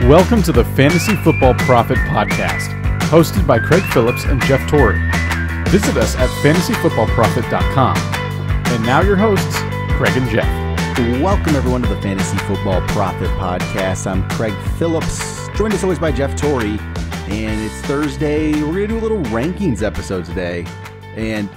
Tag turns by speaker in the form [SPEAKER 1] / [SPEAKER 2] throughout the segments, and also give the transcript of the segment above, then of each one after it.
[SPEAKER 1] Welcome to the Fantasy Football Prophet Podcast, hosted by Craig Phillips and Jeff Torrey. Visit us at fantasyfootballprophet.com. And now your hosts, Craig and Jeff.
[SPEAKER 2] Welcome everyone to the Fantasy Football Prophet Podcast. I'm Craig Phillips, joined as always by Jeff Torrey, and it's Thursday. We're going to do a little rankings episode today, and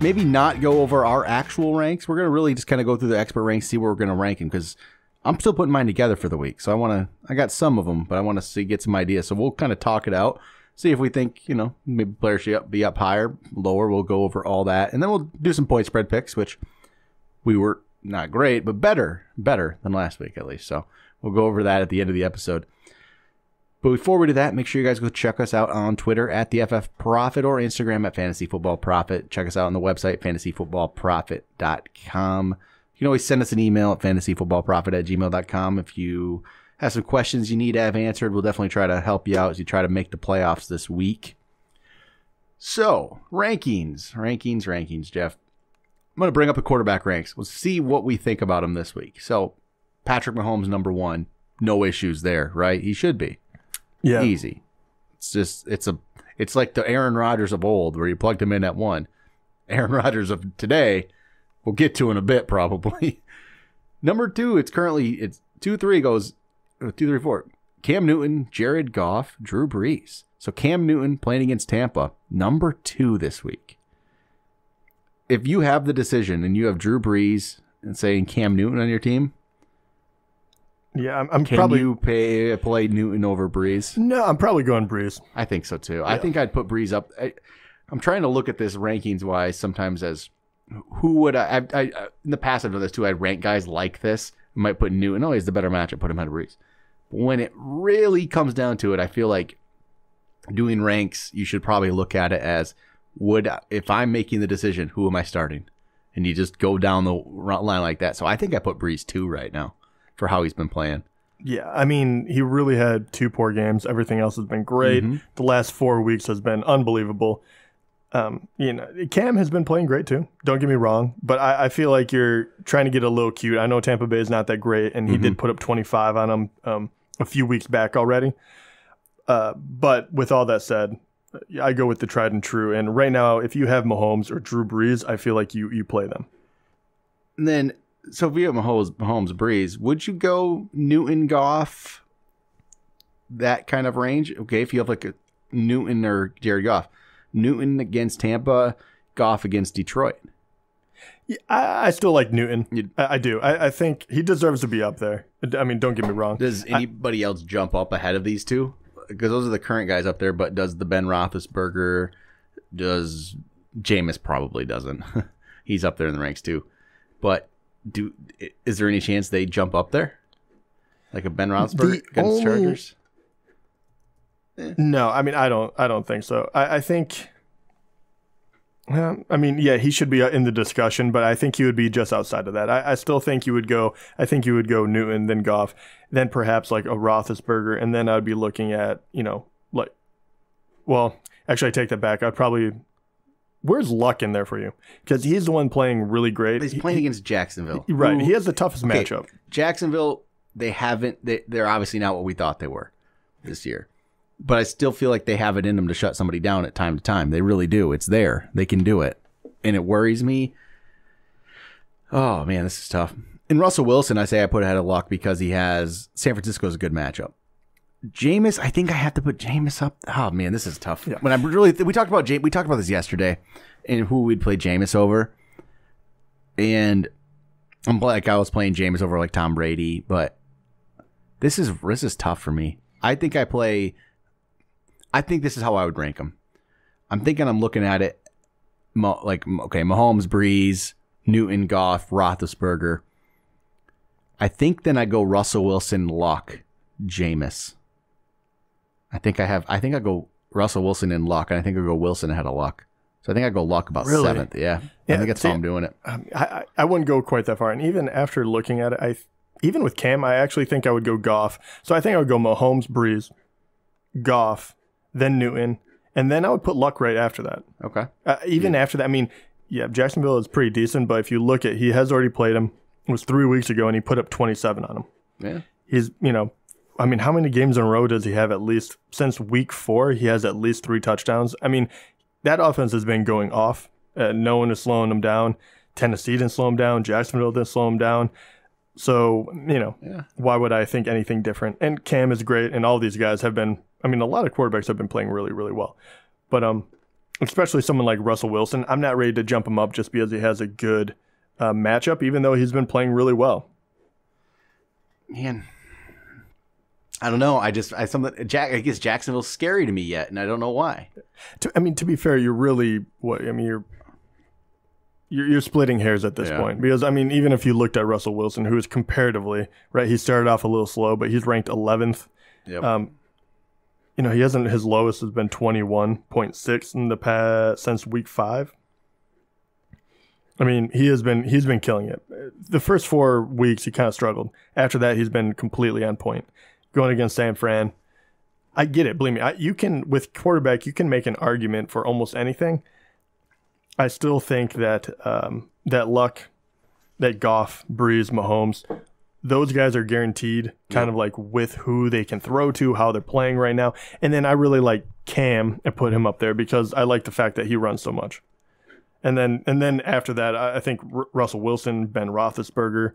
[SPEAKER 2] maybe not go over our actual ranks. We're going to really just kind of go through the expert ranks, see where we're going to rank them, because I'm still putting mine together for the week. So I got some of them, but I want to get some ideas. So we'll kind of talk it out, see if we think, maybe players should be up higher, lower. We'll go over all that. And then we'll do some point spread picks, which we were not great, but better than last week at least. So we'll go over that at the end of the episode. But before we do that, make sure you guys go check us out on Twitter at the FF Prophet or Instagram at Fantasy Football Prophet. Check us out on the website, fantasyfootballprophet.com. You can always send us an email at fantasyfootballprophet@gmail.com. If you have some questions you need to have answered, we'll definitely try to help you out as you try to make the playoffs this week. So, rankings, Jeff. I'm going to bring up the quarterback ranks. We'll see what we think about them this week. So, Patrick Mahomes, number one. No issues there, right? He should be.
[SPEAKER 3] Yeah.
[SPEAKER 2] Easy. It's like the Aaron Rodgers of old where you plugged him in at one. Aaron Rodgers of today, we'll get to in a bit probably. Number two, it's 2-3 goes 2-3-4. Cam Newton, Jared Goff, Drew Brees. So Cam Newton playing against Tampa, number two this week. If you have the decision and you have Drew Brees and saying Cam Newton on your team,
[SPEAKER 3] yeah,
[SPEAKER 2] Can you play Newton over Brees?
[SPEAKER 3] No, I'm probably going Brees.
[SPEAKER 2] I think so too.
[SPEAKER 3] Yeah.
[SPEAKER 2] I think I'd put Brees up. I'm trying to look at this rankings wise sometimes as who would I in the past I've done this too. I'd rank guys like this. I might put Newton. Oh, he's the better matchup. Put him ahead of Brees. But when it really comes down to it, I feel like doing ranks, you should probably look at it as if I'm making the decision, who am I starting? And you just go down the line like that. So I think I put Brees 2 right now for how he's been playing.
[SPEAKER 3] Yeah, I mean, he really had 2 poor games. Everything else has been great.
[SPEAKER 2] Mm-hmm.
[SPEAKER 3] The last 4 weeks has been unbelievable. Cam has been playing great too. Don't get me wrong, but I feel like you're trying to get a little cute. I know Tampa Bay is not that great, and he did put up 25 on them a few weeks back already. But with all that said, I go with the tried and true. And right now, if you have Mahomes or Drew Brees, I feel like you play them.
[SPEAKER 2] And then, so if you have Mahomes, Brees, would you go Newton, Goff, that kind of range? Okay, if you have like a Newton or Jared Goff. Newton against Tampa, Goff against Detroit.
[SPEAKER 3] Yeah, I still like Newton. I do. I think he deserves to be up there. I mean, don't get me wrong.
[SPEAKER 2] Does anybody else jump up ahead of these two? Because those are the current guys up there, but does the Ben Roethlisberger, does Jameis probably doesn't. He's up there in the ranks too. But is there any chance they jump up there? Like a Ben Roethlisberger against Chargers?
[SPEAKER 3] No, I mean, I don't think so. I think, he should be in the discussion, but I think he would be just outside of that. I still think you would go Newton, then Goff, then perhaps like a Roethlisberger, and then I'd be looking at, actually I take that back. Where's Luck in there for you? Because he's the one playing really great.
[SPEAKER 2] He's playing against Jacksonville.
[SPEAKER 3] Right. He has the toughest matchup.
[SPEAKER 2] Jacksonville, they're obviously not what we thought they were this year. But I still feel like they have it in them to shut somebody down at time to time. They really do. It's there. They can do it. And it worries me. Oh, man, this is tough. In Russell Wilson, I say I put ahead of Luck because he has San Francisco's a good matchup. Jameis, I think I have to put Jameis up. Oh, man, this is tough.
[SPEAKER 3] Yeah.
[SPEAKER 2] When we talked about this yesterday and who we'd play Jameis over. And I'm like I was playing Jameis over like Tom Brady, but this is tough for me. I think this is how I would rank them. I'm looking at it Mahomes, Brees, Newton, Goff, Roethlisberger. I think then I go Russell Wilson, Luck, Jameis. I think I go Russell Wilson and Luck, and I think I go Wilson ahead of Luck. So I think I go Luck about
[SPEAKER 3] Really?
[SPEAKER 2] 7th. Yeah, I think that's how I'm doing it.
[SPEAKER 3] I wouldn't go quite that far. And even after looking at it, even with Cam, I actually think I would go Goff. So I think I would go Mahomes, Brees, Goff, then Newton, and then I would put Luck right after that.
[SPEAKER 2] Okay.
[SPEAKER 3] After that, I mean, Jacksonville is pretty decent, but if you look he has already played him. It was 3 weeks ago, and he put up 27 on him.
[SPEAKER 2] Yeah.
[SPEAKER 3] He's, I mean, how many games in a row does he have at least? Since week 4, he has at least 3 touchdowns. I mean, that offense has been going off. No one is slowing them down. Tennessee didn't slow him down. Jacksonville didn't slow him down. So, why would I think anything different? And Cam is great, and all these guys have been, I mean, a lot of quarterbacks have been playing really, really well. But especially someone like Russell Wilson, I'm not ready to jump him up just because he has a good matchup, even though he's been playing really well.
[SPEAKER 2] Man, I don't know. I guess Jacksonville's scary to me yet, and I don't know why.
[SPEAKER 3] To be fair, you're really you're splitting hairs at this point, because I mean, even if you looked at Russell Wilson, who is comparatively right, he started off a little slow, but he's ranked 11th.
[SPEAKER 2] Yep.
[SPEAKER 3] He hasn't. His lowest has been 21.6 in the past since week 5. I mean, he's been killing it. The first 4 weeks he kind of struggled. After that, he's been completely on point. Going against San Fran, I get it. Believe me, you can, with quarterback, you can make an argument for almost anything. I still think that that Luck, that Goff, Breeze, Mahomes, those guys are guaranteed, kind of like with who they can throw to, how they're playing right now. And then I really like Cam and put him up there because I like the fact that he runs so much. And then after that, I think Russell Wilson, Ben Roethlisberger,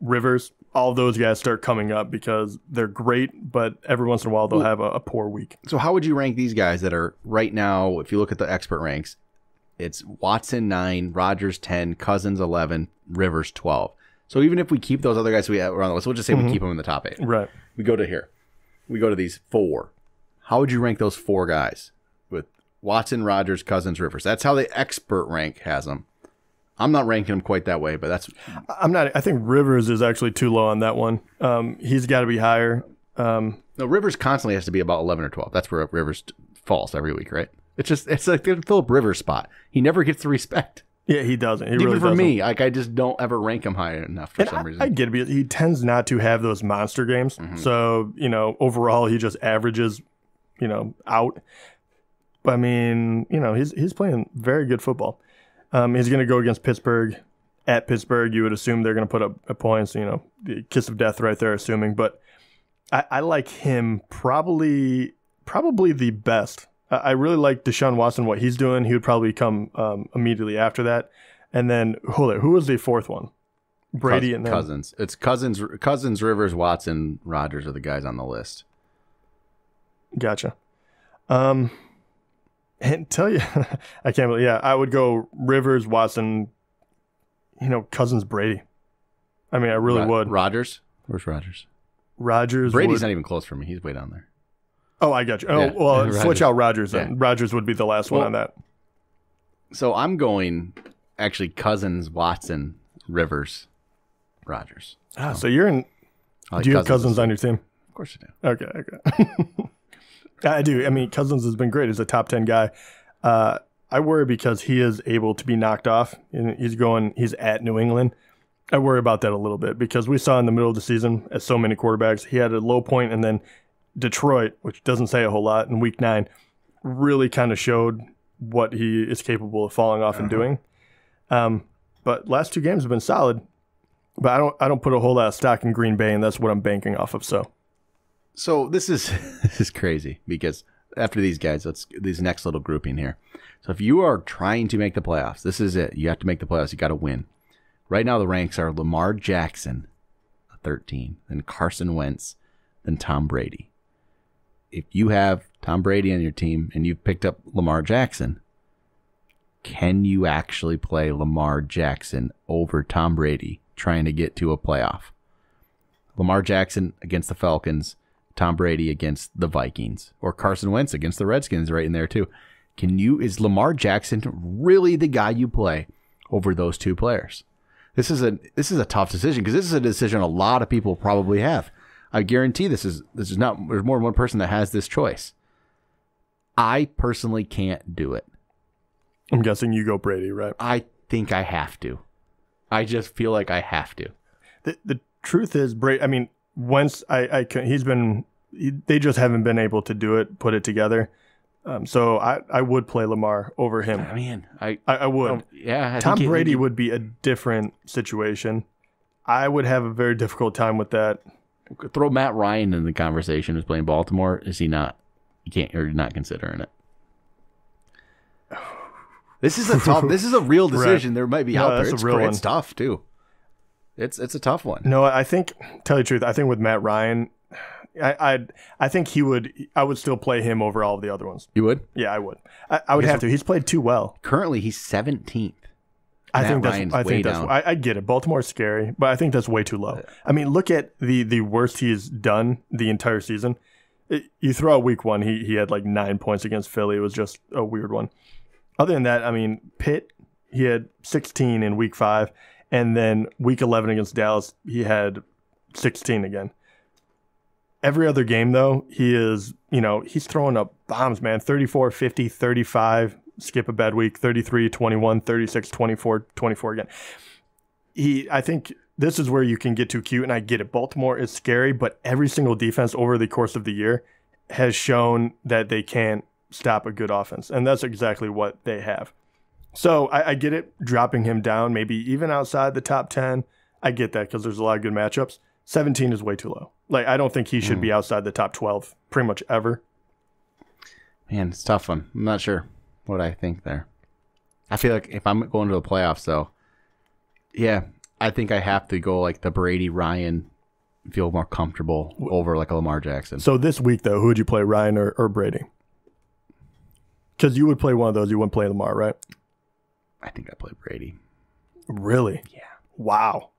[SPEAKER 3] Rivers, all those guys start coming up because they're great, but every once in a while they'll have a poor week.
[SPEAKER 2] So how would you rank these guys that are right now, if you look at the expert ranks, it's Watson 9, Rodgers 10, Cousins 11, Rivers 12. So even if we keep those other guys we have around the list, we'll just say we keep them in the top 8.
[SPEAKER 3] Right.
[SPEAKER 2] We go to here. We go to these 4. How would you rank those 4 guys with Watson, Rodgers, Cousins, Rivers? That's how the expert rank has them. I'm not ranking them quite that way, but that's...
[SPEAKER 3] I'm not. I think Rivers is actually too low on that one. He's got to be higher.
[SPEAKER 2] No, Rivers constantly has to be about 11 or 12. That's where Rivers falls every week, right? It's like the Phillip Rivers spot. He never gets the respect.
[SPEAKER 3] Yeah, he doesn't.
[SPEAKER 2] Even really for me, like I just don't ever rank him high enough for some reason.
[SPEAKER 3] I get it because he tends not to have those monster games. Mm-hmm. So, overall he just averages, out. But I mean, he's playing very good football. He's going to go against Pittsburgh. At Pittsburgh, you would assume they're going to put up points, the kiss of death right there, assuming. But I like him probably the best. I really like Deshaun Watson, what he's doing. He would probably come immediately after that. And then, who was the 4th one? Brady and then
[SPEAKER 2] Cousins. It's Cousins, Rivers, Watson, Rodgers are the guys on the list.
[SPEAKER 3] Gotcha. And tell you, I can't believe, I would go Rivers, Watson, Cousins, Brady. I mean, I really would.
[SPEAKER 2] Rodgers? Where's Rodgers?
[SPEAKER 3] Rodgers.
[SPEAKER 2] Brady's not even close for me. He's way down there.
[SPEAKER 3] Oh, I got you. Oh, well, switch out Rodgers then. Yeah. Rodgers would be the last one on that.
[SPEAKER 2] So I'm going, actually, Cousins, Watson, Rivers, Rodgers.
[SPEAKER 3] So you're in... Do you have Cousins on your team?
[SPEAKER 2] Of course I do.
[SPEAKER 3] Okay. I do. I mean, Cousins has been great. He's a top 10 guy. I worry because he is able to be knocked off. And he's at New England. I worry about that a little bit because we saw in the middle of the season, as so many quarterbacks, he had a low point and then Detroit, which doesn't say a whole lot, in week 9, really kind of showed what he is capable of falling off and doing. But last 2 games have been solid. But I don't put a whole lot of stock in Green Bay, and that's what I'm banking off of.
[SPEAKER 2] So this is crazy because after these guys, this next little grouping here. So if you are trying to make the playoffs, this is it. You have to make the playoffs. You got to win. Right now the ranks are Lamar Jackson, 13, then Carson Wentz, then Tom Brady. If you have Tom Brady on your team and you've picked up Lamar Jackson, can you actually play Lamar Jackson over Tom Brady trying to get to a playoff? Lamar Jackson against the Falcons, Tom Brady against the Vikings, or Carson Wentz against the Redskins right in there too. Is Lamar Jackson really the guy you play over those 2 players? This is a tough decision because this is a decision a lot of people probably have. I guarantee this is not, there's more than one person that has this choice. I personally can't do it.
[SPEAKER 3] I'm guessing you go Brady, right?
[SPEAKER 2] I think I have to. I just feel like I have to.
[SPEAKER 3] The truth is, Brady, I mean, once they just haven't been able to do it, put it together. So I would play Lamar over him. I would. Tom Brady would be a different situation. I would have a very difficult time with that.
[SPEAKER 2] Throw Matt Ryan in the conversation who's playing Baltimore. Is he not? You can't. You're not considering it. This is a tough. This is a real decision. Right. There might be out there. It's tough too. It's a tough one.
[SPEAKER 3] No, I think. Tell you the truth, I think with Matt Ryan, I think I would still play him over all of the other ones.
[SPEAKER 2] You would?
[SPEAKER 3] Yeah, I would. I would have to. He's played too well.
[SPEAKER 2] Currently, he's 17th.
[SPEAKER 3] I think that's. I get it. Baltimore's scary, but I think that's way too low. I mean, look at the worst he has done the entire season. You throw out week 1, he had like 9 points against Philly. It was just a weird one. Other than that, I mean, Pitt, he had 16 in week 5, and then week 11 against Dallas, he had 16 again. Every other game, though, he's throwing up bombs, man. 34, 50, 35. Skip a bad week, 33, 21, 36, 24, 24 again. I think this is where you can get too cute, and I get it. Baltimore is scary, but every single defense over the course of the year has shown that they can't stop a good offense, and that's exactly what they have. So I get it, dropping him down, maybe even outside the top 10. I get that because there's a lot of good matchups. 17 is way too low. Like, I don't think he should be outside the top 12 pretty much ever.
[SPEAKER 2] Man, it's a tough one. I'm not sure what I think there. I feel like if I'm going to the playoffs, though, yeah, I think I have to go like the Brady Ryan, feel more comfortable over like a Lamar Jackson.
[SPEAKER 3] So this week, though, who would you play, Ryan or Brady? Because you would play one of those. You wouldn't play Lamar, right?
[SPEAKER 2] I think I play Brady.
[SPEAKER 3] Really?
[SPEAKER 2] Yeah.
[SPEAKER 3] Wow.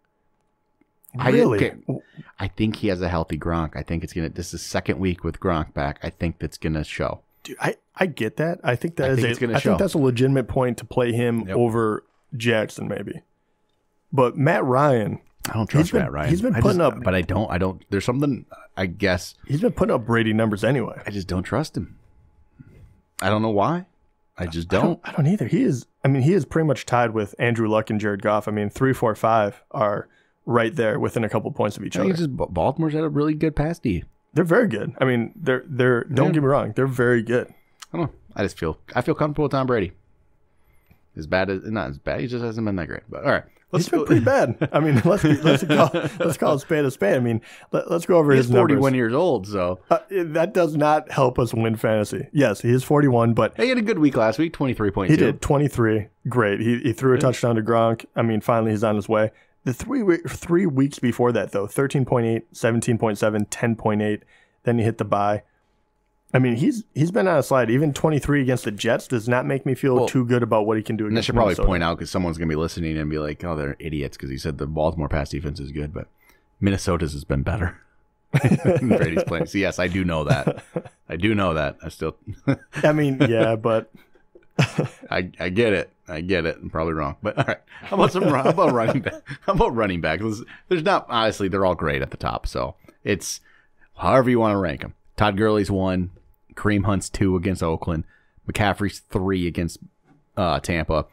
[SPEAKER 3] Really?
[SPEAKER 2] I think he has a healthy Gronk. I think this is second week with Gronk back. I think that's going to show. Dude,
[SPEAKER 3] I get that. I think that I think that's a legitimate point to play him over Jackson, maybe. But Matt Ryan,
[SPEAKER 2] I don't trust Matt Ryan.
[SPEAKER 3] He's been putting up,
[SPEAKER 2] but I don't. There's something. I guess
[SPEAKER 3] he's been putting up Brady numbers anyway.
[SPEAKER 2] I just don't trust him. I don't know why. I just don't.
[SPEAKER 3] I don't either. He is pretty much tied with Andrew Luck and Jared Goff. I mean, 3, 4, 5 are right there within a couple points of each other.
[SPEAKER 2] Baltimore's had a really good pass D.
[SPEAKER 3] They're very good. I mean, they're don't get me wrong, they're very good.
[SPEAKER 2] I don't know. I feel comfortable with Tom Brady. Not as bad. He just hasn't been that great. But all right,
[SPEAKER 3] he's been pretty bad. I mean, let's call a spade a spade. I mean, let's go over his numbers.
[SPEAKER 2] He's 41 years old, so
[SPEAKER 3] that does not help us win fantasy. Yes, he is 41, but
[SPEAKER 2] he had a good week last week. 23.2.
[SPEAKER 3] He did 23. Great. He threw a touchdown to Gronk. I mean, finally he's on his way. The 3 weeks before that, though, 13.8, 17.7, 10.8. Then he hit the bye. I mean, he's been on a slide. Even 23 against the Jets does not make me feel too good about what he can do against
[SPEAKER 2] Minnesota. I should probably point out because someone's going to be listening and be like, oh, they're idiots because he said the Baltimore pass defense is good, but Minnesota's has been better. Brady's playing. So, yes, I do know that. I still.
[SPEAKER 3] I mean, yeah, but.
[SPEAKER 2] I get it. I'm probably wrong, but all right. How about running back? How about running back? There's not, honestly, they're all great at the top. So it's however you want to rank them. Todd Gurley's 1, Kareem Hunt's 2 against Oakland, McCaffrey's 3 against Tampa,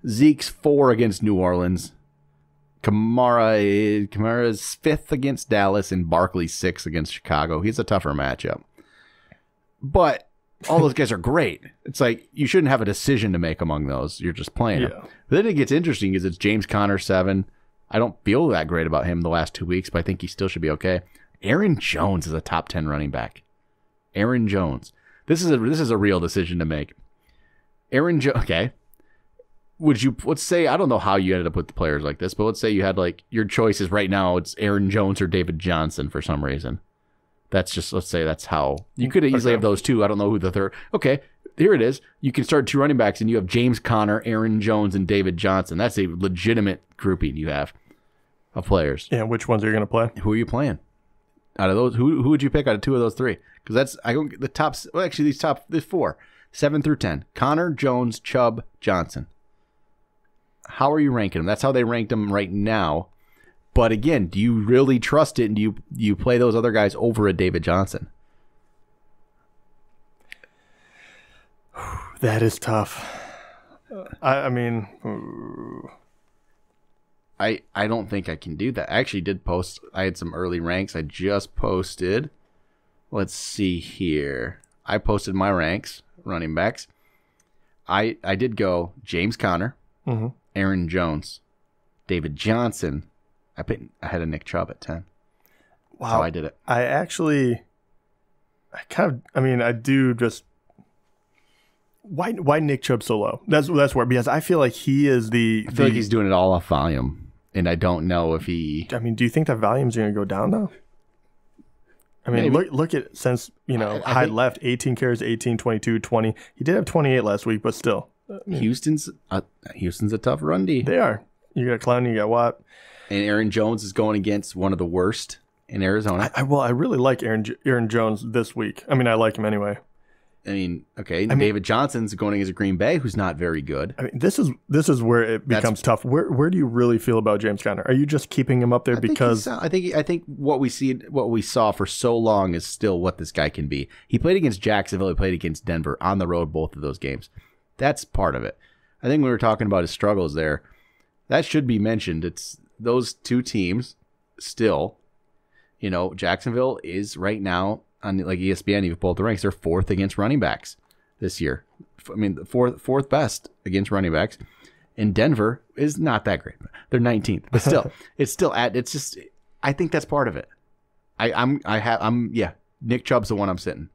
[SPEAKER 2] Zeke's 4 against New Orleans, Kamara's 5th against Dallas, and Barkley's 6 against Chicago. He's a tougher matchup, but all those guys are great. It's like you shouldn't have a decision to make among those. You're just playing them. But then it gets interesting because it's James Conner 7. I don't feel that great about him the last 2 weeks, but I think he still should be okay. Aaron Jones is a top 10 running back. Aaron Jones. This is a real decision to make. Aaron Jones. Okay. Let's say, I don't know how you ended up with the players like this, but let's say you had like your choices right now. It's Aaron Jones or David Johnson for some reason. That's just, let's say that's how you could easily have those two. I don't know who the third. Okay. Here it is. You can start 2 running backs and you have James Conner, Aaron Jones, and David Johnson. That's a legitimate grouping you have of players.
[SPEAKER 3] Yeah. Which ones are you going to play?
[SPEAKER 2] Who are you playing? Out of those, who would you pick out of 2 of those 3? Because the top. Well, actually, there's 4, 7 through 10. Connor, Jones, Chubb, Johnson. How are you ranking them? That's how they ranked them right now. But again, do you really trust it? And do you play those other guys over a David Johnson?
[SPEAKER 3] That is tough. I mean.
[SPEAKER 2] I don't think I can do that. I actually did post. I had some early ranks. I just posted. Let's see here. I posted my ranks, running backs. I did go James Conner, Aaron Jones, David Johnson. I had a Nick Chubb at 10. That's how I did it.
[SPEAKER 3] I do just. Why Nick Chubb so low? That's where, because I feel like he is
[SPEAKER 2] I feel like he's doing it all off volume, and I don't know if he.
[SPEAKER 3] I mean, do you think that volume's going to go down though? I mean, look at since Hyde left, 18 carries, 18, 22, 20. He did have 28 last week, but still,
[SPEAKER 2] Houston's a tough run D.
[SPEAKER 3] They are. You got Clowney, you got Watt,
[SPEAKER 2] and Aaron Jones is going against one of the worst in Arizona.
[SPEAKER 3] I really like Aaron Jones this week. I mean, I like him anyway.
[SPEAKER 2] I mean, okay. David Johnson's going against Green Bay, who's not very good.
[SPEAKER 3] I mean, this is where it becomes tough. Where do you really feel about James Conner? Are you just keeping him up there because
[SPEAKER 2] I think what we saw for so long is still what this guy can be. He played against Jacksonville. He played against Denver on the road, both of those games. That's part of it. I think when we were talking about his struggles there, that should be mentioned. It's those two teams still. Jacksonville is right now. On like ESPN, you pull up the ranks, they're fourth against running backs this year. I mean, the fourth best against running backs. And Denver is not that great. They're 19th, but still, it's just. I think that's part of it. Nick Chubb's the one I'm sitting.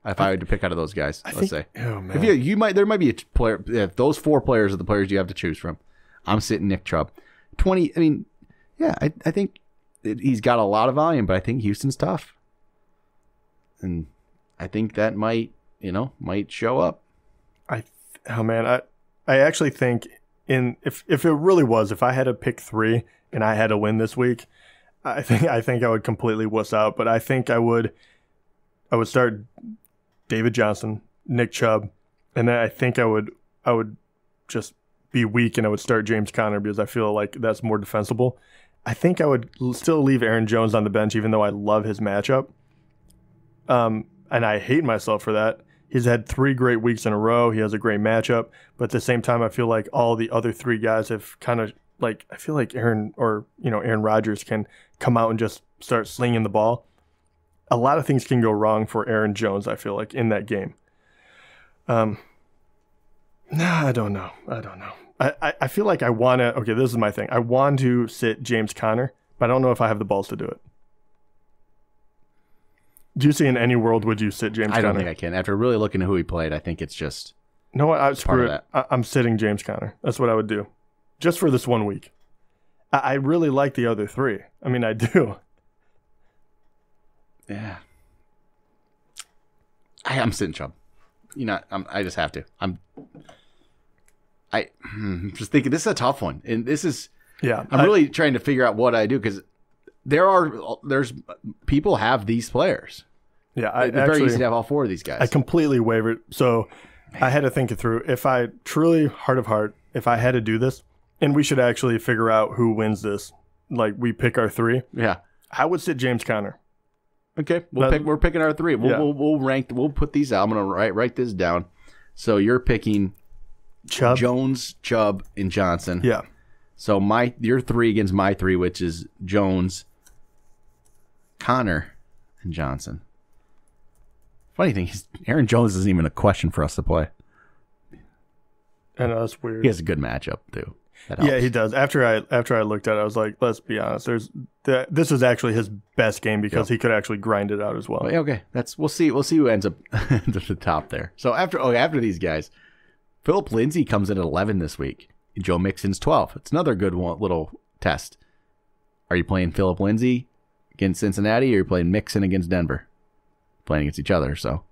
[SPEAKER 2] If I had to pick out of those guys, let's say.
[SPEAKER 3] Oh man,
[SPEAKER 2] there might be a player. If those four players are the players you have to choose from, I'm sitting Nick Chubb. 20. I mean, yeah, I think he's got a lot of volume, but I think Houston's tough. And I think that might show up.
[SPEAKER 3] I actually think if it really was, if I had to pick three and I had to win this week, I think I would completely wuss out. But I think I would start David Johnson, Nick Chubb, and then I think I would just be weak and I would start James Conner because I feel like that's more defensible. I think I would still leave Aaron Jones on the bench even though I love his matchup. And I hate myself for that. He's had 3 great weeks in a row. He has a great matchup. But at the same time, I feel like all the other 3 guys have kind of I feel like Aaron Rodgers can come out and just start slinging the ball. A lot of things can go wrong for Aaron Jones, I feel like, in that game. I don't know. I feel like I want to, okay, this is my thing. I want to sit James Conner, but I don't know if I have the balls to do it. Do you see in any world would you sit James Conner?
[SPEAKER 2] I don't think I can. After really looking at who he played, I think it's just.
[SPEAKER 3] You know what? Screw it. I'm sitting James Conner. That's what I would do. Just for this 1 week. I really like the other 3. I mean, I do.
[SPEAKER 2] Yeah. I'm sitting Chubb. I just have to. I'm just thinking this is a tough one. And this is.
[SPEAKER 3] Yeah.
[SPEAKER 2] I'm really trying to figure out what I do because there's people have these players.
[SPEAKER 3] Yeah,
[SPEAKER 2] it's very easy to have all 4 of these guys.
[SPEAKER 3] I completely wavered. So I had to think it through. If I truly, heart of heart, if I had to do this, and we should actually figure out who wins this, like we pick our 3.
[SPEAKER 2] Yeah,
[SPEAKER 3] I would sit James Conner.
[SPEAKER 2] Okay, we're picking our 3. We'll rank. We'll put these out. I'm gonna write this down. So you're picking
[SPEAKER 3] Chubb,
[SPEAKER 2] Jones, Chubb, and Johnson.
[SPEAKER 3] Yeah.
[SPEAKER 2] So your 3 against my 3, which is Jones, Conner, and Johnson. Funny thing is, Aaron Jones isn't even a question for us to play.
[SPEAKER 3] I know, that's weird.
[SPEAKER 2] He has a good matchup too.
[SPEAKER 3] Yeah, he does. After I looked at it, I was like, let's be honest. This is actually his best game because he could actually grind it out as well.
[SPEAKER 2] Okay, we'll see who ends up at the top there. So after these guys, Philip Lindsay comes in at 11 this week. Joe Mixon's 12. It's another good little test. Are you playing Philip Lindsay against Cincinnati, or are you playing Mixon against Denver? Playing against each other. So,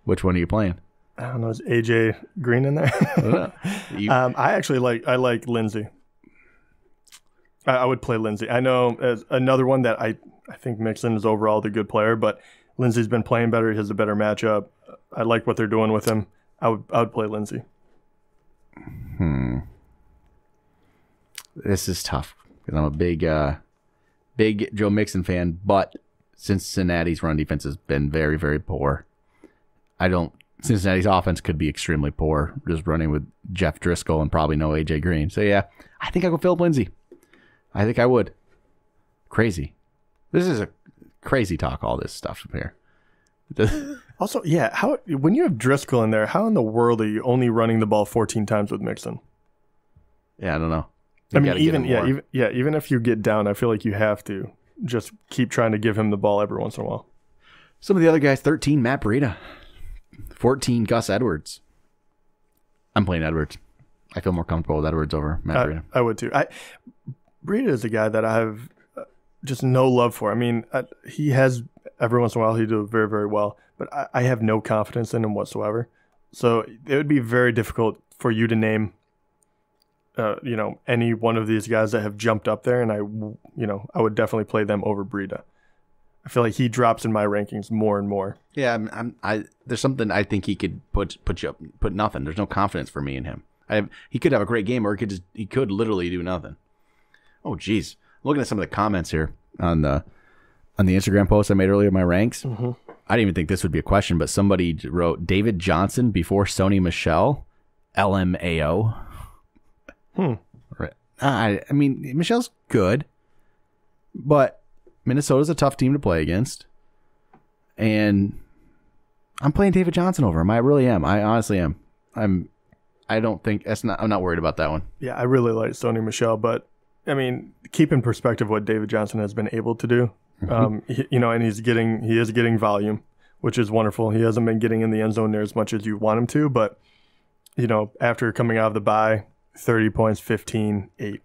[SPEAKER 2] which one are you playing?
[SPEAKER 3] I don't know. Is AJ Green in there? I like Lindsay. I would play Lindsay. I know as another one that I think Mixon is overall the good player, but Lindsay's been playing better. He has a better matchup. I like what they're doing with him. I would play Lindsay.
[SPEAKER 2] This is tough because I'm a big Joe Mixon fan, but Cincinnati's run defense has been very, very poor. Cincinnati's offense could be extremely poor, just running with Jeff Driscoll and probably no AJ Green. So yeah, I think I go Philip Lindsay. I think I would. Crazy. This is a crazy talk, all this stuff up here.
[SPEAKER 3] Also, yeah, when you have Driscoll in there, how in the world are you only running the ball 14 times with Mixon?
[SPEAKER 2] Yeah, I don't know.
[SPEAKER 3] I mean, even if you get down, I feel like you have to. just keep trying to give him the ball every once in a while.
[SPEAKER 2] Some of the other guys, 13, Matt Breida. 14, Gus Edwards. I'm playing Edwards. I feel more comfortable with Edwards over Matt Breida.
[SPEAKER 3] I would too. Breida is a guy that I have just no love for. I mean, he has every once in a while he do very, very well, but I have no confidence in him whatsoever. So it would be very difficult for you to name, any one of these guys that have jumped up there, and I would definitely play them over Breida. I feel like he drops in my rankings more and more.
[SPEAKER 2] Yeah, there's something I think he could put nothing. There's no confidence for me in him. He could have a great game, or he could literally do nothing. Oh, geez. Looking at some of the comments here on the Instagram post I made earlier, my ranks. Mm-hmm. I didn't even think this would be a question, but somebody wrote David Johnson before Sony Michel, LMAO. Right. I mean, Michel's good, but Minnesota's a tough team to play against, and I'm playing David Johnson over him. I really am. I honestly am. I don't think I'm not worried about that one.
[SPEAKER 3] Yeah, I really like Sony Michel, but I mean, keep in perspective what David Johnson has been able to do. Mm-hmm. And he is getting volume, which is wonderful. He hasn't been getting in the end zone there as much as you want him to, but after coming out of the bye, 30 points, 15, 8,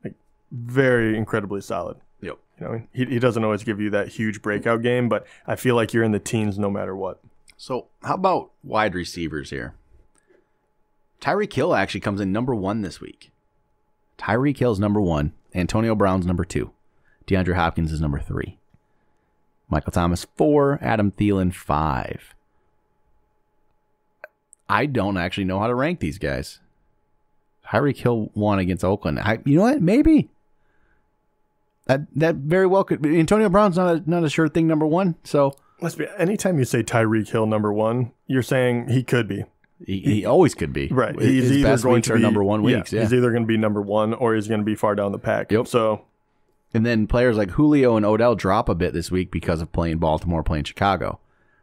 [SPEAKER 3] like very incredibly solid.
[SPEAKER 2] Yep.
[SPEAKER 3] He doesn't always give you that huge breakout game, but I feel like you're in the teens no matter what.
[SPEAKER 2] So how about wide receivers here? Tyreek Hill actually comes in number 1 this week. Tyreek Hill's number 1. Antonio Brown's number 2. DeAndre Hopkins is number 3. Michael Thomas 4. Adam Thielen 5. I don't actually know how to rank these guys. Tyreek Hill won against Oakland. You know what? Maybe. That very well could be. Antonio Brown's not a sure thing number 1. So
[SPEAKER 3] anytime you say Tyreek Hill number 1, you're saying he could be.
[SPEAKER 2] He always could be.
[SPEAKER 3] Right.
[SPEAKER 2] His best weeks are number 1 weeks. Yeah.
[SPEAKER 3] He's either going to be number 1 or he's going to be far down the pack.
[SPEAKER 2] Yep.
[SPEAKER 3] So,
[SPEAKER 2] and then players like Julio and Odell drop a bit this week because of playing Baltimore, playing Chicago.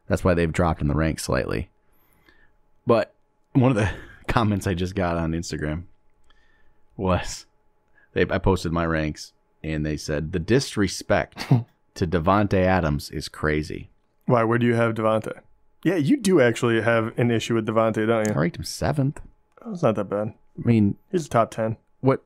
[SPEAKER 2] That's why they've dropped in the ranks slightly. But one of the comments I just got on Instagram was I posted my ranks and they said the disrespect to Davante Adams is crazy.
[SPEAKER 3] Why? Where do you have Davante? Yeah, you do actually have an issue with Davante, don't you?
[SPEAKER 2] I ranked him 7th.
[SPEAKER 3] Oh, it's not that bad.
[SPEAKER 2] I mean,
[SPEAKER 3] he's top 10.
[SPEAKER 2] What?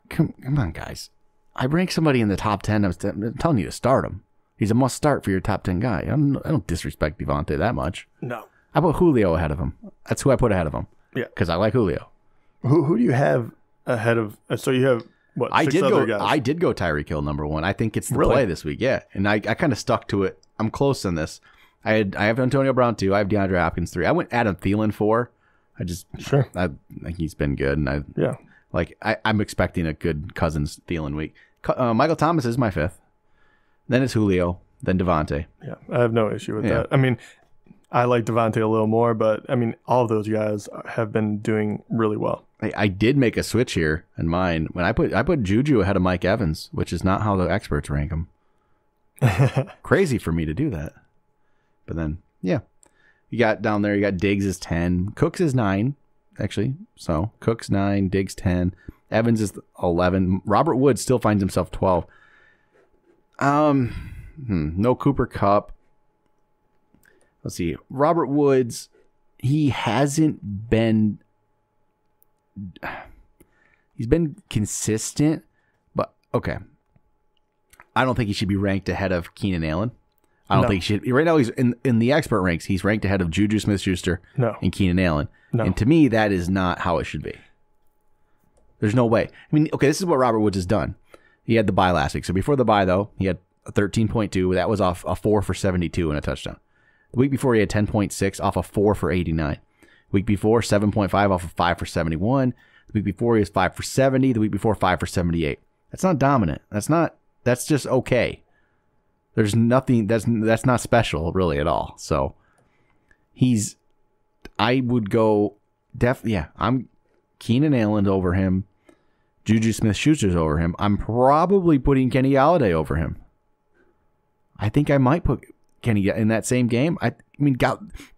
[SPEAKER 2] Come on, guys. I rank somebody in the top 10. I'm telling you to start him. He's a must start for your top 10 guy. I don't disrespect Davante that much.
[SPEAKER 3] No.
[SPEAKER 2] I put Julio ahead of him. That's who I put ahead of him.
[SPEAKER 3] Yeah.
[SPEAKER 2] Because I like Julio.
[SPEAKER 3] Who do you have ahead of? So you have what?
[SPEAKER 2] I
[SPEAKER 3] 6
[SPEAKER 2] did
[SPEAKER 3] other
[SPEAKER 2] go.
[SPEAKER 3] guys?
[SPEAKER 2] I did go Tyreek Hill number 1. I think it's the
[SPEAKER 3] Really?
[SPEAKER 2] play this week. Yeah, and I kind of stuck to it. I'm close on this. I have Antonio Brown 2. I have DeAndre Hopkins 3. I went Adam Thielen 4. I think he's been good, and I'm expecting a good Cousins Thielen week. Michael Thomas is my 5th. Then it's Julio. Then Davante.
[SPEAKER 3] Yeah, I have no issue with that. I mean, I like Davante a little more, but I mean, all of those guys have been doing really well.
[SPEAKER 2] I did make a switch here in mine when I put Juju ahead of Mike Evans, which is not how the experts rank him. Crazy for me to do that. But then, yeah, you got down there, you got Diggs is 10. Cooks is 9, actually. So Cooks 9, Diggs 10. Evans is 11. Robert Woods still finds himself 12. No Cooper Kupp. Let's see. Robert Woods, he hasn't been... He's been consistent, but okay. I don't think he should be ranked ahead of Keenan Allen. I don't think he should. Right now, he's in the expert ranks. He's ranked ahead of Juju Smith-Schuster and Keenan Allen. No. And to me, that is not how it should be. There's no way. I mean, okay, this is what Robert Woods has done. He had the bye last week. So before the bye, though, he had a 13.2. That was off a 4 for 72 and a touchdown. The week before, he had 10.6 off a 4 for 89. Week before, 7.5 off of 5 for 71. The week before, he was 5 for 70. The week before, 5 for 78. That's not dominant. That's just okay. There's nothing, that's not special really at all. So I would go, I'm Keenan Allen over him. Juju Smith-Schuster's over him. I'm probably putting Kenny Golladay over him. I think I might put Kenny in that same game. I mean,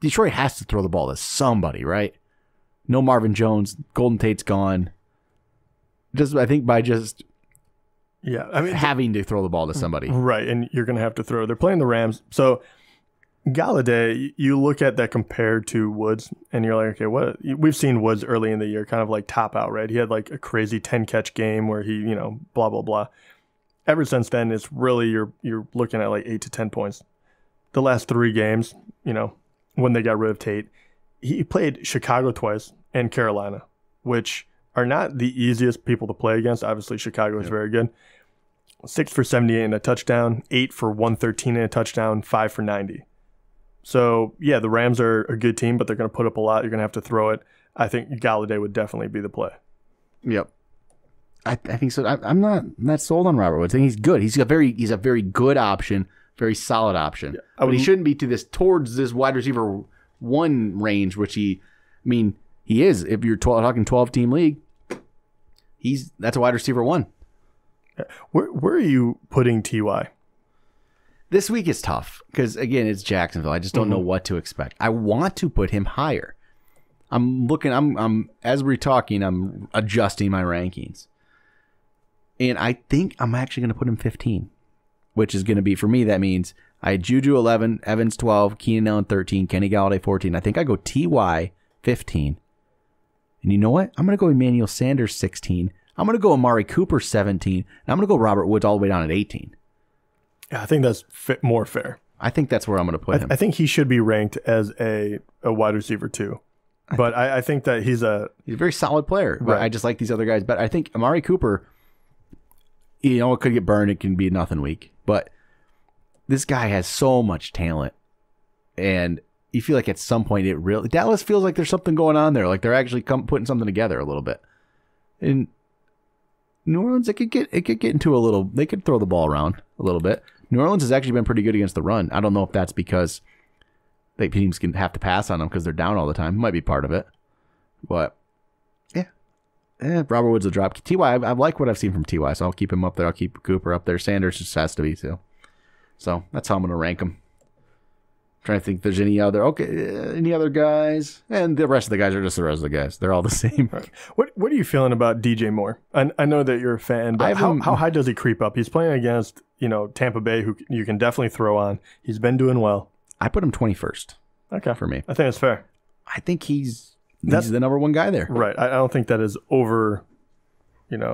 [SPEAKER 2] Detroit has to throw the ball to somebody, right? No Marvin Jones. Golden Tate's gone. I think by just
[SPEAKER 3] Yeah, I mean,
[SPEAKER 2] having to throw the ball to somebody.
[SPEAKER 3] Right, and you're going to have to throw. They're playing the Rams. So Galladay, you look at that compared to Woods, and you're like, okay, what? We've seen Woods early in the year kind of like top out, right? He had like a crazy 10-catch game where he, blah, blah, blah. Ever since then, it's really you're looking at like 8 to 10 points. The last 3 games, when they got rid of Tate, he played Chicago twice and Carolina, which are not the easiest people to play against. Obviously, Chicago is very good. 6 for 78 and a touchdown, 8 for 113 and a touchdown, 5 for 90. So, yeah, the Rams are a good team, but they're going to put up a lot. You're going to have to throw it. I think Galladay would definitely be the play.
[SPEAKER 2] Yep. I think so. I'm not sold on Robert Woods. I think he's good. He's a very good option, very solid option. Yeah, but he shouldn't be towards this wide receiver 1 range, which he is. If you're talking 12-team league, that's a wide receiver 1.
[SPEAKER 3] Where are you putting Ty?
[SPEAKER 2] This week is tough because, again, it's Jacksonville. I just don't know what to expect. I want to put him higher. I'm as we're talking, I'm adjusting my rankings. And I think I'm actually going to put him 15, which is going to be, for me, that means I had Juju 11, Evans 12, Keenan Allen 13, Kenny Galladay 14. I think I go Ty 15. And you know what? I'm going to go Emmanuel Sanders 16. I'm going to go Amari Cooper 17. And I'm going to go Robert Woods all the way down at 18.
[SPEAKER 3] Yeah, I think that's more fair.
[SPEAKER 2] I think that's where I'm going to put him.
[SPEAKER 3] I think he should be ranked as a wide receiver 2. But I think that he's a
[SPEAKER 2] very solid player. But
[SPEAKER 3] right.
[SPEAKER 2] I just like these other guys. But I think Amari Cooper, it could get burned. It can be nothing week. But this guy has so much talent. And you feel like at some point Dallas feels like there's something going on there. Like they're actually putting something together a little bit. In New Orleans, it could get into a little. They could throw the ball around a little bit. New Orleans has actually been pretty good against the run. I don't know if that's because teams can have to pass on them because they're down all the time. Might be part of it. But yeah, Robert Woods will drop. Ty, I like what I've seen from Ty, so I'll keep him up there. I'll keep Cooper up there. Sanders just has to be too. So that's how I'm going to rank him. Trying to think if there's any other guys, and the rest of the guys are just the rest of the guys. They're all the same.
[SPEAKER 3] Right. What are you feeling about DJ Moore? I know that you're a fan, but how high does he creep up? He's playing against Tampa Bay, who you can definitely throw on. He's been doing well.
[SPEAKER 2] I put him 21st.
[SPEAKER 3] Okay,
[SPEAKER 2] for me,
[SPEAKER 3] I think that's fair.
[SPEAKER 2] I think he's the number 1 guy there.
[SPEAKER 3] Right. I don't think that is over, kind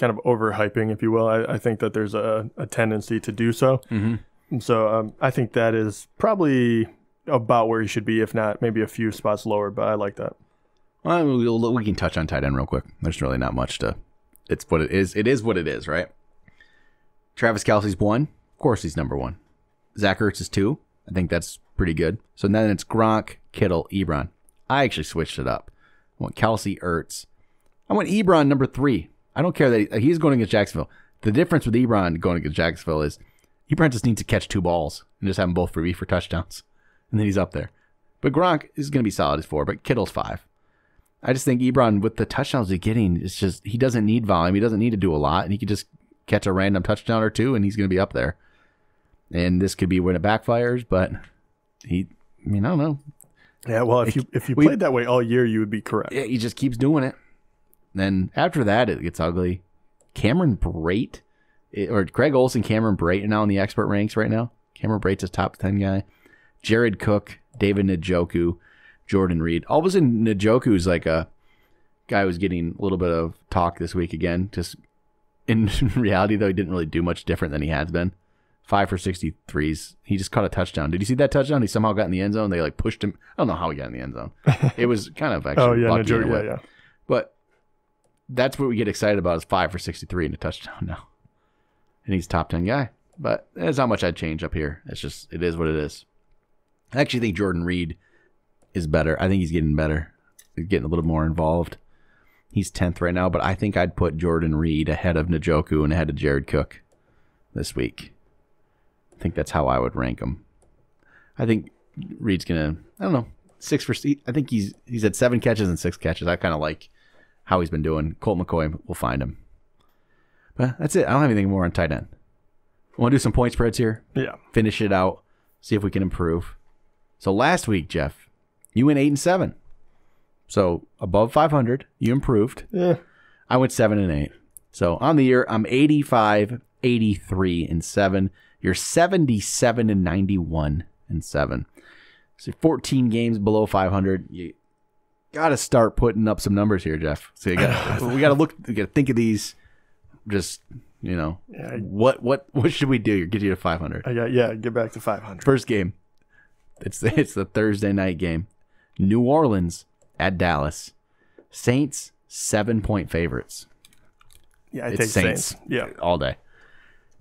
[SPEAKER 3] of overhyping, if you will. I think that there's a tendency to do so. Mm-hmm. So I think that is probably about where he should be, if not maybe a few spots lower, but I like that.
[SPEAKER 2] Well, we can touch on tight end real quick. There's really not much to. It's what it is. It is what it is, right? Travis Kelce's 1. Of course he's number 1. Zach Ertz is 2. I think that's pretty good. So then it's Gronk, Kittle, Ebron. I actually switched it up. I went Kelce, Ertz. I went Ebron number 3. I don't care that he's going against Jacksonville. The difference with Ebron going against Jacksonville is Ebron just needs to catch 2 balls and just have them both for touchdowns. And then he's up there. But Gronk is going to be solid as 4, but Kittle's 5. I just think Ebron, with the touchdowns he's getting, it's just he doesn't need volume. He doesn't need to do a lot. And he can just catch a random touchdown or 2, and he's going to be up there. And this could be when it backfires, but I don't know.
[SPEAKER 3] Yeah, well, if you played that way all year, you would be correct.
[SPEAKER 2] Yeah, he just keeps doing it. Then after that, it gets ugly. Cameron Brate, or Greg Olsen, Cameron Brate are now in the expert ranks right now. Cameron Brate's a top 10 guy. Jared Cook, David Njoku, Jordan Reed. All of a sudden, Njoku's like a guy who's getting a little bit of talk this week again. Just in reality, though, he didn't really do much different than he has been. 5 for 63s. He just caught a touchdown. Did you see that touchdown? He somehow got in the end zone. They pushed him. I don't know how he got in the end zone. It was kind of actually lucky in a way. Yeah. But that's what we get excited about is 5 for 63 and a touchdown now. And he's a top 10 guy. But that's not much I'd change up here. It's just, it is what it is. I actually think Jordan Reed is better. I think he's getting better. He's getting a little more involved. He's 10th right now, but I think I'd put Jordan Reed ahead of Njoku and ahead of Jared Cook this week. I think that's how I would rank him. I think Reed's going to, 6 for, I think he's had 7 catches and 6 catches. I kind of like how he's been doing. Colt McCoy will find him. But that's it. I don't have anything more on tight end. Want to do some point spreads here?
[SPEAKER 3] Yeah.
[SPEAKER 2] Finish it out. See if we can improve. So last week, Jeff, you went 8-7. So above 500, you improved.
[SPEAKER 3] Yeah.
[SPEAKER 2] I went 7-8. So on the year, I'm 85, 83, and 7. You're 77 and 91 and 7. So 14 games below 500. You got to start putting up some numbers here, Jeff. So we got to think of these. Just what should we do? Get you to 500.
[SPEAKER 3] Get back to 500.
[SPEAKER 2] First game. It's the Thursday night game. New Orleans at Dallas. Saints 7-point favorites.
[SPEAKER 3] Yeah, I take Saints. Yeah,
[SPEAKER 2] all day.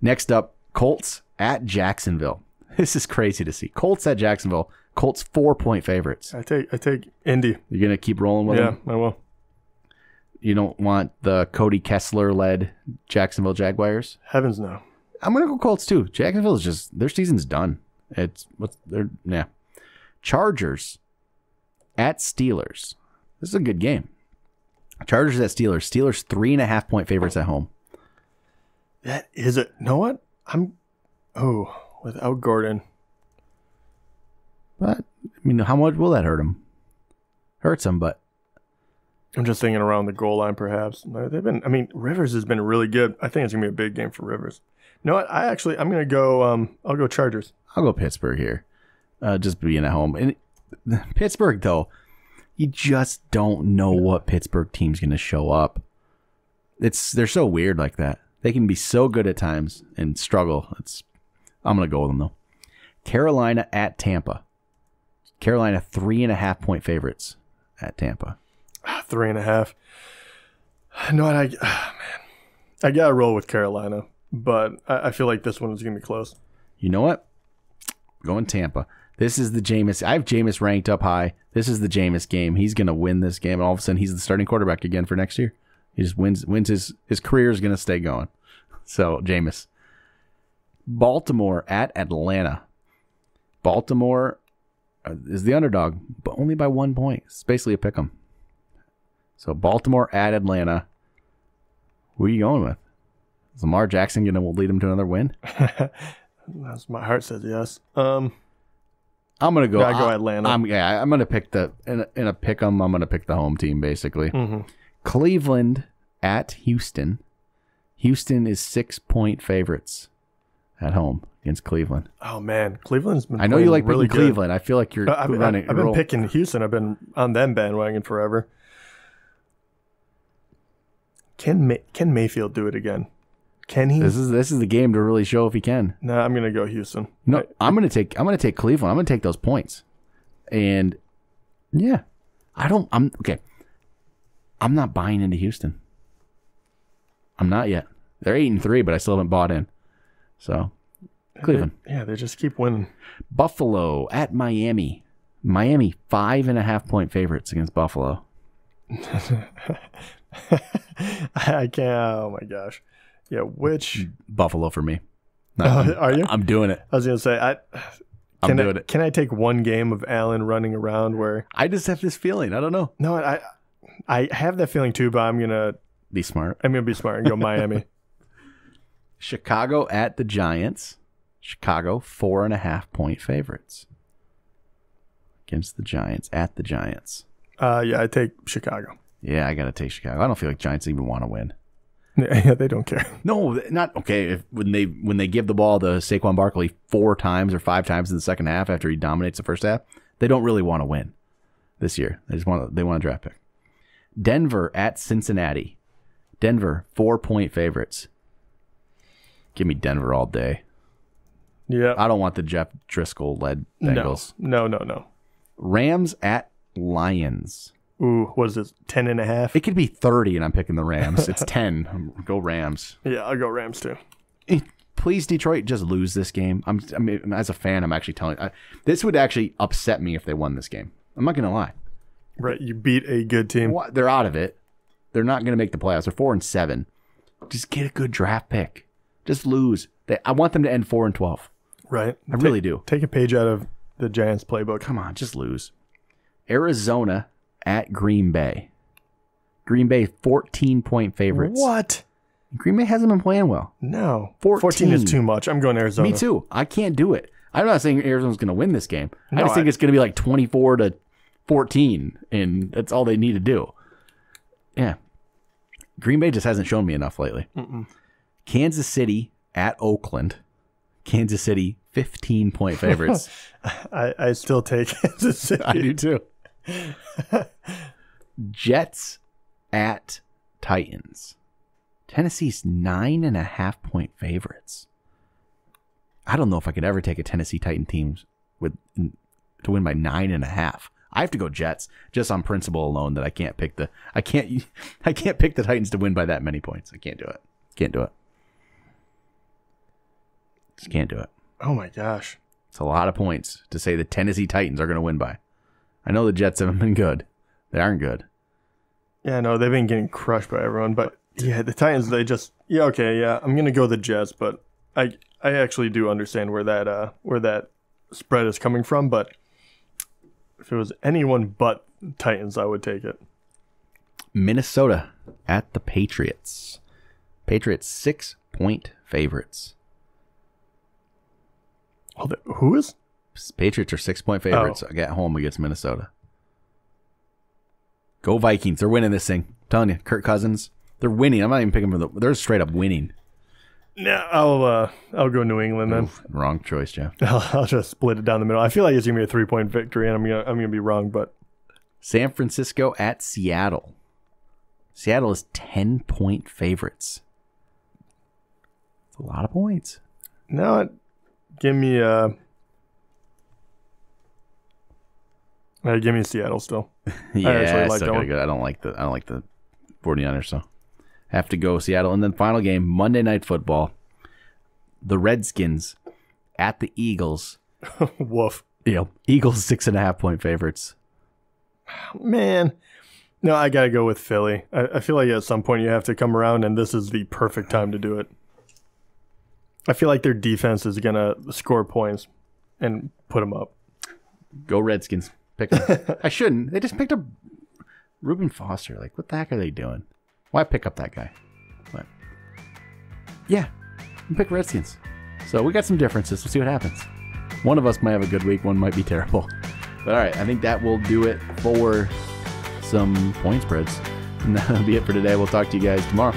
[SPEAKER 2] Next up, Colts at Jacksonville. This is crazy to see. Colts at Jacksonville. Colts 4-point favorites.
[SPEAKER 3] I take Indy.
[SPEAKER 2] You're gonna keep rolling with them?
[SPEAKER 3] Yeah, I will.
[SPEAKER 2] You don't want the Cody Kessler-led Jacksonville Jaguars?
[SPEAKER 3] Heavens no.
[SPEAKER 2] I'm gonna go Colts too. Jacksonville is just their season's done. Chargers at Steelers. This is a good game. Chargers at Steelers. Steelers 3.5-point favorites at home.
[SPEAKER 3] That is it. You know what? Without Gordon.
[SPEAKER 2] But I mean, how much will that hurt him? Hurts him, but
[SPEAKER 3] I'm just thinking around the goal line, perhaps. Rivers has been really good. I think it's gonna be a big game for Rivers. You know what? I'm gonna go. I'll go Chargers.
[SPEAKER 2] I'll go Pittsburgh here. Just being at home. And Pittsburgh, though, you just don't know what Pittsburgh team's gonna show up. They're so weird like that. They can be so good at times and struggle. I'm gonna go with them though. Carolina at Tampa. Carolina 3.5-point favorites at Tampa.
[SPEAKER 3] 3.5. No, I gotta roll with Carolina, but I feel like this one is gonna be close.
[SPEAKER 2] You know what? Going Tampa. This is the Jameis. I have Jameis ranked up high. This is the Jameis game. He's gonna win this game, and all of a sudden he's the starting quarterback again for next year. He just wins his career is gonna stay going. So Jameis. Baltimore at Atlanta. Baltimore is the underdog, but only by 1 point. It's basically a pick 'em. So Baltimore at Atlanta. Who are you going with? Is Lamar Jackson going to lead him to another win?
[SPEAKER 3] My heart says yes.
[SPEAKER 2] I'm going to go.
[SPEAKER 3] I go Atlanta.
[SPEAKER 2] I'm going to pick in a pick 'em. I'm going to pick the home team basically.
[SPEAKER 3] Mm-hmm.
[SPEAKER 2] Cleveland at Houston. Houston is 6-point favorites at home against Cleveland.
[SPEAKER 3] Oh man, Cleveland's been.
[SPEAKER 2] I know you like
[SPEAKER 3] really
[SPEAKER 2] picking Cleveland. I feel like you're running.
[SPEAKER 3] I've been picking Houston. I've been on them bandwagon forever. Can Mayfield do it again? Can he?
[SPEAKER 2] This is the game to really show if he can.
[SPEAKER 3] No, I'm gonna go Houston.
[SPEAKER 2] No, I'm gonna take Cleveland. I'm gonna take those points. And yeah, I'm okay. I'm not buying into Houston. I'm not yet. They're 8-3, but I still haven't bought in. So Cleveland.
[SPEAKER 3] They just keep winning.
[SPEAKER 2] Buffalo at Miami. Miami 5.5-point favorites against Buffalo.
[SPEAKER 3] I can't. Oh my gosh. Yeah, which
[SPEAKER 2] Buffalo for me.
[SPEAKER 3] Are you?
[SPEAKER 2] I'm doing it.
[SPEAKER 3] I was gonna say
[SPEAKER 2] I'm doing it.
[SPEAKER 3] Can I take one game of Allen running around where
[SPEAKER 2] I just have this feeling? I don't know.
[SPEAKER 3] No, I have that feeling too, but I'm gonna
[SPEAKER 2] be smart.
[SPEAKER 3] I'm gonna be smart and go Miami.
[SPEAKER 2] Chicago at the Giants. Chicago 4.5-point favorites against the Giants at the Giants.
[SPEAKER 3] I take Chicago.
[SPEAKER 2] Yeah, I gotta take Chicago. I don't feel like Giants even want to win.
[SPEAKER 3] Yeah, they don't care.
[SPEAKER 2] No, not okay. When they give the ball to Saquon Barkley 4 times or 5 times in the second half after he dominates the first half, they don't really want to win this year. They want a draft pick. Denver at Cincinnati. Denver 4-point favorites. Give me Denver all day.
[SPEAKER 3] Yeah,
[SPEAKER 2] I don't want the Jeff Driscoll led Bengals.
[SPEAKER 3] No.
[SPEAKER 2] Rams at Lions.
[SPEAKER 3] Ooh, what is this? 10.5?
[SPEAKER 2] It could be 30, and I'm picking the Rams. It's 10. Go Rams.
[SPEAKER 3] Yeah, I'll go Rams too.
[SPEAKER 2] Please, Detroit, just lose this game. I mean, as a fan, I'm actually telling you, this would actually upset me if they won this game. I'm not going to lie.
[SPEAKER 3] Right, you beat a good team.
[SPEAKER 2] They're out of it. They're not going to make the playoffs. They're 4-7. Just get a good draft pick. Just lose. I want them to end 4-12.
[SPEAKER 3] Right.
[SPEAKER 2] I really do.
[SPEAKER 3] Take a page out of the Giants playbook.
[SPEAKER 2] Come on, just lose. Arizona at Green Bay. Green Bay 14-point favorites.
[SPEAKER 3] What?
[SPEAKER 2] Green Bay hasn't been playing well.
[SPEAKER 3] No. 14 is too much. I'm going Arizona.
[SPEAKER 2] Me too. I can't do it. I'm not saying Arizona's going to win this game. I just think it's going to be like 24-14, and that's all they need to do. Yeah. Green Bay just hasn't shown me enough lately. Kansas City at Oakland. Kansas City, 15-point favorites.
[SPEAKER 3] I still take Kansas City.
[SPEAKER 2] I do too. Jets at Titans. Tennessee's 9.5-point favorites. I don't know if I could ever take a Tennessee Titan team to win by 9.5. I have to go Jets just on principle alone that I can't pick the Titans to win by that many points. I can't do it. Can't do it. Just can't do it.
[SPEAKER 3] Oh my gosh.
[SPEAKER 2] It's a lot of points to say the Tennessee Titans are going to win by. I know the Jets haven't been good. They aren't good.
[SPEAKER 3] Yeah, no, they've been getting crushed by everyone. But yeah, the Titans, they just I'm going to go the Jets, but I actually do understand where that spread is coming from. But if it was anyone but Titans, I would take it.
[SPEAKER 2] Minnesota at the Patriots. Patriots 6-point favorites.
[SPEAKER 3] Oh, who is?
[SPEAKER 2] Patriots are 6-point favorites at home against Minnesota. Go Vikings. They're winning this thing. I'm telling you, Kirk Cousins. They're winning. I'm not even picking them. They're straight up winning.
[SPEAKER 3] Yeah, I'll go New England then.
[SPEAKER 2] Oof, wrong choice, Jeff.
[SPEAKER 3] I'll just split it down the middle. I feel like it's gonna be a 3-point victory, and I'm gonna be wrong. But
[SPEAKER 2] San Francisco at Seattle. Seattle is 10-point favorites. It's a lot of points.
[SPEAKER 3] No, give me Seattle still.
[SPEAKER 2] Yeah,
[SPEAKER 3] I
[SPEAKER 2] still gotta go. I don't like the 49ers, so have to go Seattle. And then final game, Monday Night Football. The Redskins at the Eagles.
[SPEAKER 3] Woof.
[SPEAKER 2] Eagles 6.5-point favorites.
[SPEAKER 3] Man, no, I gotta go with Philly. I feel like at some point you have to come around, and this is the perfect time to do it. I feel like their defense is gonna score points and put them up.
[SPEAKER 2] Go Redskins. Pick them. I shouldn't. They just picked up Reuben Foster. Like, what the heck are they doing? Why pick up that guy? But yeah, pick Redskins. So we got some differences. We'll see what happens. One of us might have a good week. One might be terrible. But all right, I think that will do it for some point spreads. And that'll be it for today. We'll talk to you guys tomorrow.